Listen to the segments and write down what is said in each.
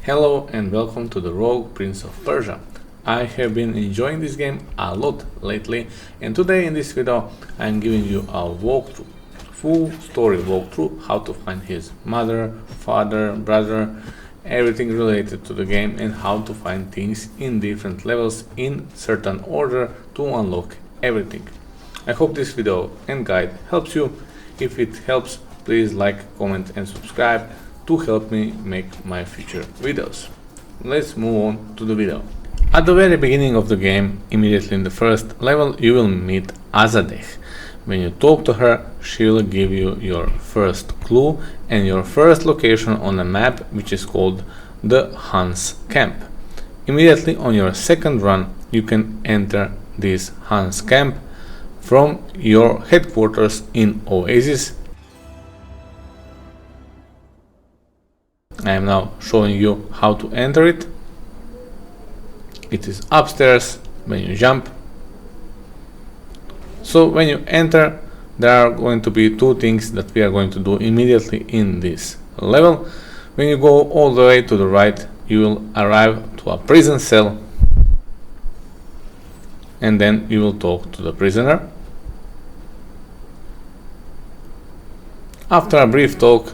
Hello and welcome to the Rogue Prince of Persia. I have been enjoying this game a lot lately, and today in this video I am giving you a walkthrough, full story walkthrough, how to find his mother, father, brother, everything related to the game, and how to find things in different levels in certain order to unlock everything. I hope this video and guide helps you. If it helps, please like, comment and subscribe to help me make my future videos. Let's move on to the video. At the very beginning of the game, immediately in the first level, you will meet Azadeh. When you talk to her, she will give you your first clue and your first location on a map, which is called the Hun's Camp. Immediately on your second run, you can enter this Hun's Camp from your headquarters in Oasis. I am now showing you how to enter it. It is upstairs when you jump. So when you enter, there are going to be two things that we are going to do immediately in this level. When you go all the way to the right, you will arrive to a prison cell, and then you will talk to the prisoner. After a brief talk,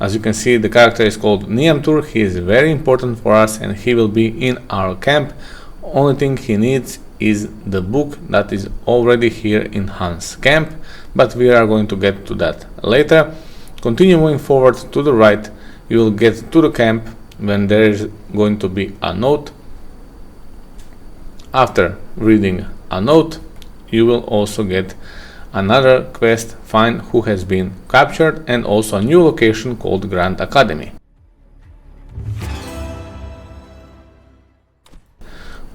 as you can see, the character is called Nyamtur. He is very important for us and he will be in our camp. Only thing he needs is the book that is already here in Hun's camp, but we are going to get to that later. Continue moving forward to the right, you will get to the camp when there is going to be a note. After reading a note, you will also get another quest, find who has been captured, and also a new location called Grand Academy.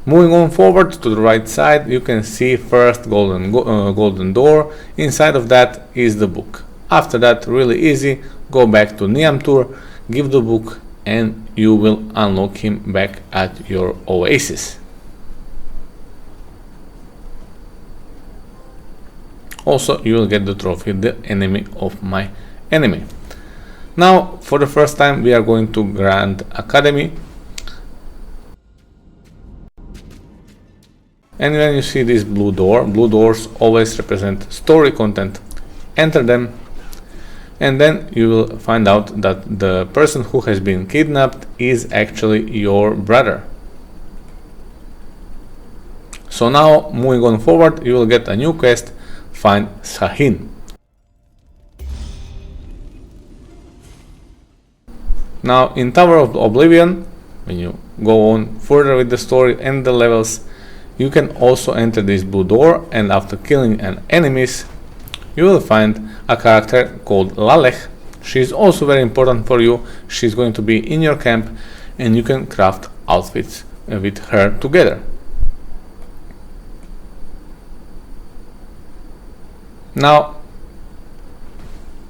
Moving on forward to the right side, you can see first golden door. Inside of that is the book. After that, really easy, go back to Nyamtur, give the book, and you will unlock him back at your oasis. Also, you will get the trophy, the enemy of my enemy. Now, for the first time, we are going to Grand Academy. And when you see this blue doors always represent story content. Enter them, and then you will find out that the person who has been kidnapped is actually your brother. So now, moving on forward, you will get a new quest, find Shahin. Now in Tower of Oblivion, when you go on further with the story and the levels, you can also enter this blue door, and after killing an enemies, you will find a character called Laleh. She is also very important for you. She is going to be in your camp and you can craft outfits with her together. Now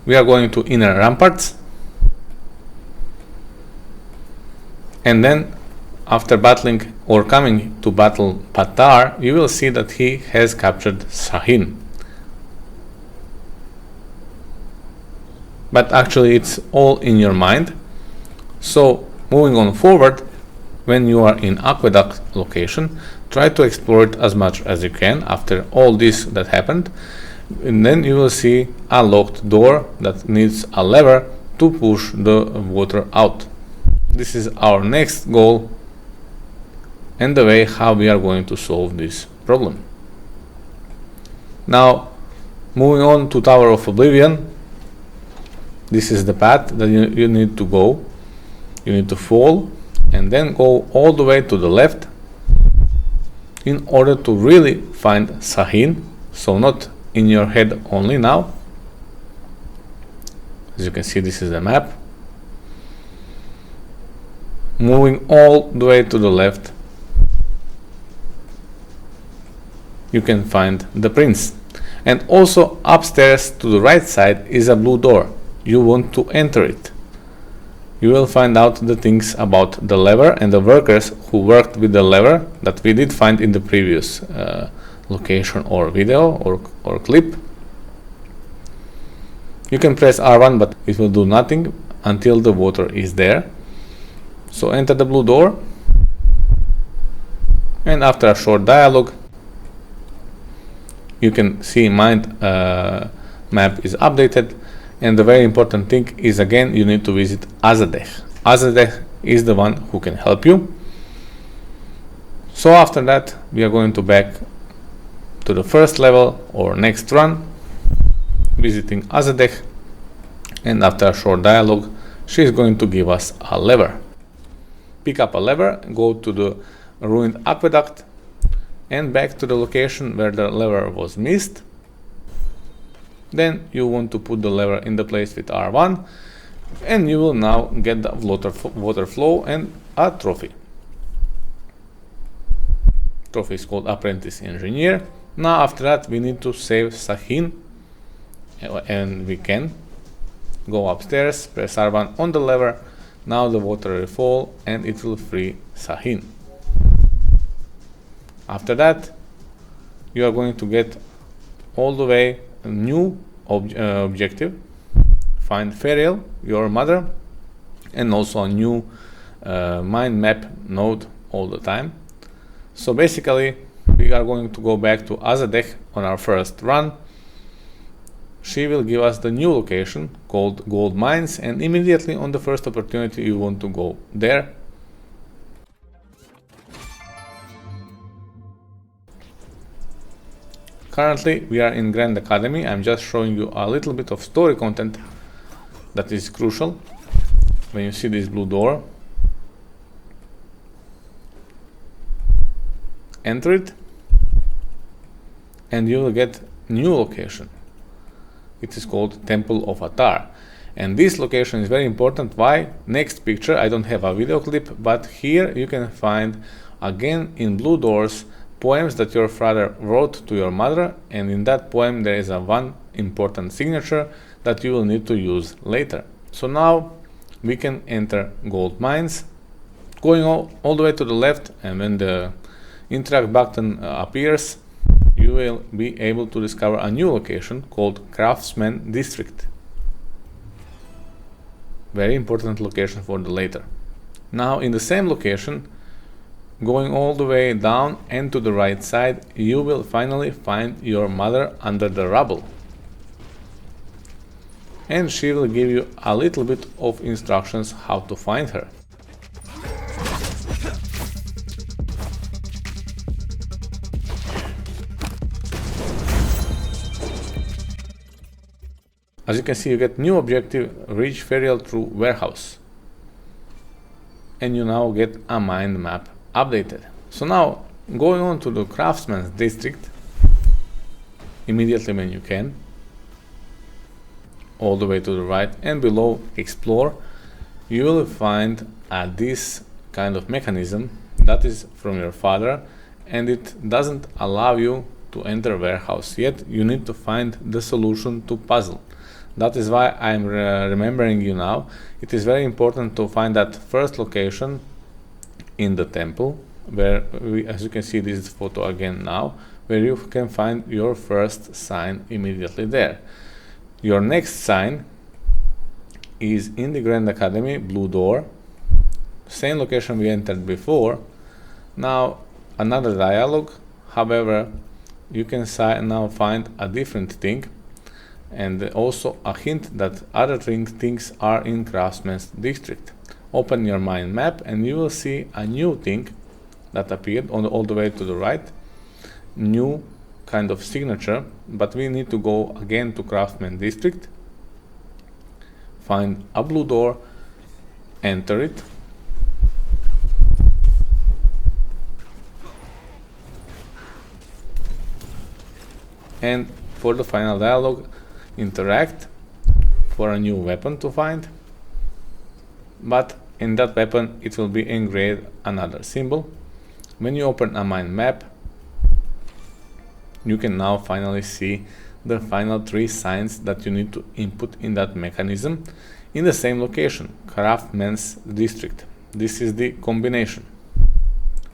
we are going to inner ramparts, and then after battling or coming to battle Bataar, you will see that he has captured Shahin. But actually it's all in your mind. So moving on forward, when you are in Aqueduct location, try to explore it as much as you can after all this that happened. And then you will see a locked door that needs a lever to push the water out. This is our next goal and the way how we are going to solve this problem. Now, moving on to Tower of Oblivion. This is the path that you need to go. You need to fall and then go all the way to the left in order to really find Shahin. So not in your head only now. As you can see, this is the map. Moving all the way to the left, you can find the prince. And also upstairs to the right side is a blue door. You want to enter it. You will find out the things about the lever and the workers who worked with the lever that we did find in the previous location or video or clip. You can press R1, but it will do nothing until the water is there. So enter the blue door, and after a short dialogue you can see mind map is updated, and the very important thing is, again, you need to visit Azadeh. Azadeh is the one who can help you. So after that we are going to back to the first level or next run, visiting Azadeh, and after a short dialogue she is going to give us a lever. Pick up a lever, go to the ruined aqueduct and back to the location where the lever was missed. Then you want to put the lever in the place with R1, and you will now get the water flow and a trophy. Trophy is called Apprentice Engineer. Now after that we need to save Shahin, and we can go upstairs, press R1 on the lever. Now the water will fall and it will free Shahin. After that you are going to get all the way a new objective, find Feriel, your mother, and also a new mind map node all the time. So basically we are going to go back to Azadeh on our first run. She will give us the new location called Gold Mines, and immediately on the first opportunity you want to go there. Currently we are in Grand Academy. I'm just showing you a little bit of story content that is crucial. When you see this blue door, enter it and you will get new location. It is called Temple of Atar, and this location is very important. Why? Next picture, I don't have a video clip, but here you can find again in blue doors poems that your father wrote to your mother, and in that poem there is a one important signature that you will need to use later. So now we can enter gold mines, going all the way to the left, and when the interact button appears, you will be able to discover a new location called Craftsmen district. Very important location for the later. Now in the same location, going all the way down and to the right side, you will finally find your mother under the rubble, and she will give you a little bit of instructions how to find her. As you can see, you get new objective, reach Feriel through warehouse, and you now get a mind map updated. So now going on to the Craftsmen's district immediately when you can, all the way to the right, and below explore, you will find this kind of mechanism that is from your father, and it doesn't allow you to enter warehouse yet. You need to find the solution to puzzle. That is why I'm remembering you now. It is very important to find that first location in the temple, where as you can see, this is photo again now, where you can find your first sign immediately there. Your next sign is in the Grand Academy, blue door, same location we entered before. Now another dialogue, however you can now find a different thing, and also a hint that other things are in Craftsman's district. Open your mind map and you will see a new thing that appeared all the way to the right, new kind of signature, but we need to go again to Craftsman district, find a blue door, enter it, and for the final dialogue, interact for a new weapon to find, but in that weapon it will be engraved another symbol. When you open a mind map, you can now finally see the final 3 signs that you need to input in that mechanism in the same location, Craftsman's district. This is the combination.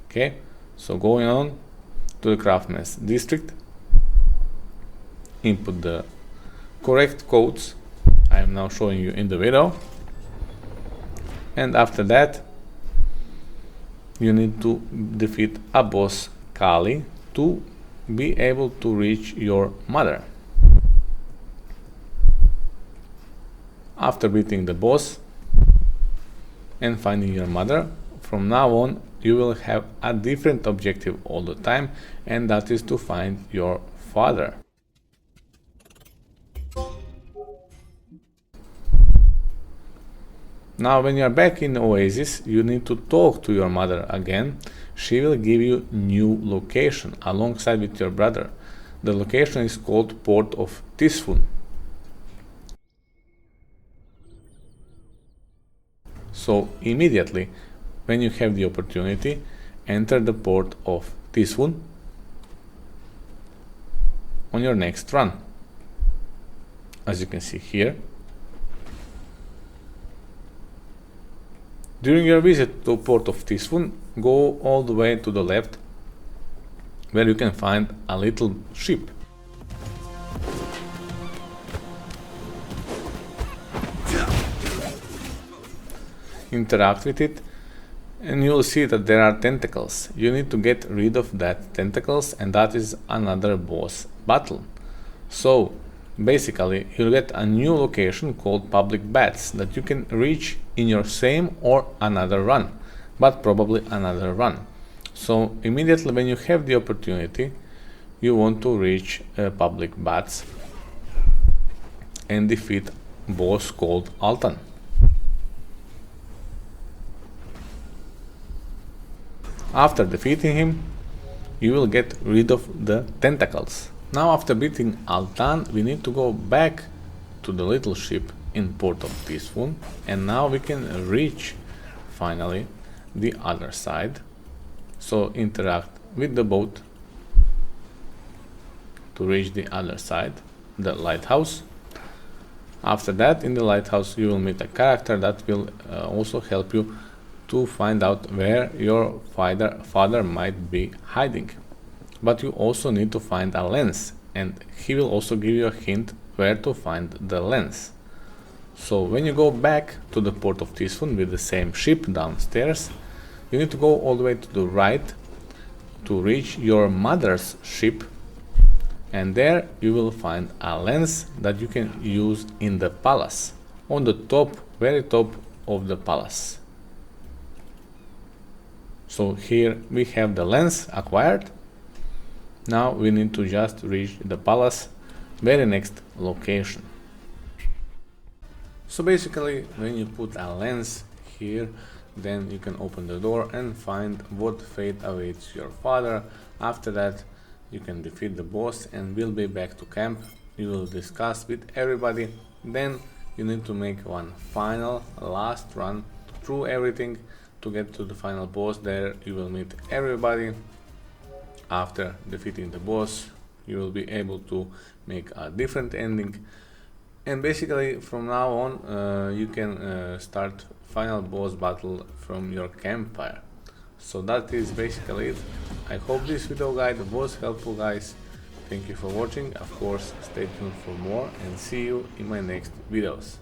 Okay, so going on to the Craftsman's district, input the correct codes I am now showing you in the video, and after that you need to defeat a boss Kali to be able to reach your mother. After beating the boss and finding your mother, from now on you will have a different objective all the time, and that is to find your father. Now when you are back in Oasis, you need to talk to your mother again. She will give you new location alongside with your brother. The location is called Port of Tisfun. So immediately when you have the opportunity, enter the Port of Tisfun on your next run. As you can see here, during your visit to Port of Tisfun, go all the way to the left, where you can find a little ship. Interact with it, and you will see that there are tentacles. You need to get rid of that tentacles, and that is another boss battle. So basically you'll get a new location called public baths that you can reach in your same or another run, but probably another run. So immediately when you have the opportunity, you want to reach public baths and defeat boss called Altan. After defeating him, you will get rid of the tentacles. Now after beating Altan, we need to go back to the little ship in Port of Tisfun, and now we can reach finally the other side. So interact with the boat to reach the other side, the lighthouse. After that, in the lighthouse you will meet a character that will also help you to find out where your father might be hiding. But you also need to find a lens, and he will also give you a hint where to find the lens. So when you go back to the Port of Tisfun with the same ship downstairs, you need to go all the way to the right to reach your mother's ship, and there you will find a lens that you can use in the palace, on the top, very top of the palace. So here we have the lens acquired. Now we need to just reach the palace, very next location. So basically when you put a lens here, then you can open the door and find what fate awaits your father. After that you can defeat the boss and we'll be back to camp. You will discuss with everybody. Then you need to make one final last run through everything to get to the final boss. There you will meet everybody. After defeating the boss, you will be able to make a different ending, and basically from now on you can start final boss battle from your campfire. So that is basically it. I hope this video guide was helpful, guys. Thank you for watching. Of course, stay tuned for more and see you in my next videos.